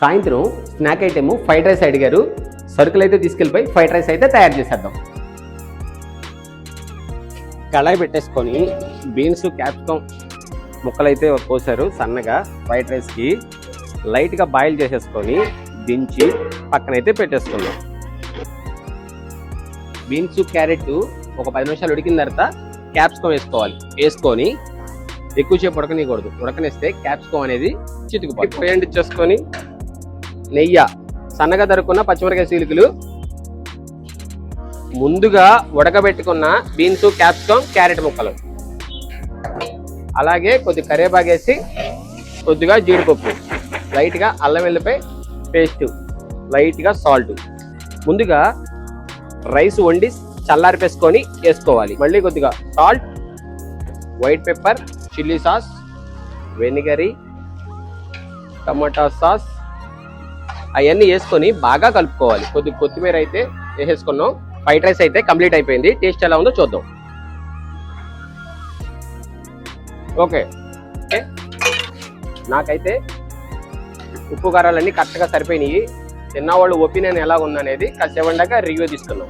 సాయంత్రం snack item fried rice అడిగారు. సరుకులు అయితే తీసుకెళ్ళిపోయి ఫ్రైడ్ రైస్ అయితే తయారు చేసేద్దాం. కళాయి పెట్టేసుకొని బీన్స్ క్యాప్సికమ్ ముక్కలు అయితే కోసారు సన్నగా. ఫ్రైడ్ రైస్కి లైట్గా బాయిల్ చేసేసుకొని దించి పక్కనైతే పెట్టేసుకుందాం. బీన్స్ క్యారెట్ ఒక 10 నిమిషాలు ఉడికిన తర్వాత క్యాప్సికమ్ వేసుకొని ఎక్కువసేపు ఉడకనికూడదు. ఉడకనిస్తే క్యాప్సికమ్ అనేది చితుకుపోతుంది. ఫ్రై చేసుకొని నెయ్యి, సన్నగా తరుక్కున్న పచ్చిమిరకాయ చీలికలు, ముందుగా ఉడకబెట్టుకున్న బీన్స్ క్యాప్సికమ్ క్యారెట్ ముక్కలు, అలాగే కొద్ది కరివేపాకు వేసి కొద్దిగా జీడిపప్పు, లైట్గా అల్లం వెల్లిపాయ పేస్ట్, లైట్గా సాల్ట్. ముందుగా రైస్ వండి చల్లారిపేసుకొని వేసుకోవాలి. మళ్ళీ కొద్దిగా salt, white pepper, chilli sauce, వెనిగరీ, టమాటా సాస్ అవన్నీ వేసుకొని బాగా కలుపుకోవాలి. కొత్తిమీర అయితే వేసేసుకున్నాం. ఫ్రైడ్ రైస్ అయితే కంప్లీట్ అయిపోయింది. టేస్ట్ ఎలా ఉందో చూద్దాం. ఓకే, నాకైతే ఉప్పు కారాలన్నీ కరెక్ట్గా సరిపోయినాయి. తిన్నవాళ్ళు ఒపీనియన్ ఎలా ఉందనేది కాసేపు రివ్యూ తీసుకున్నాం.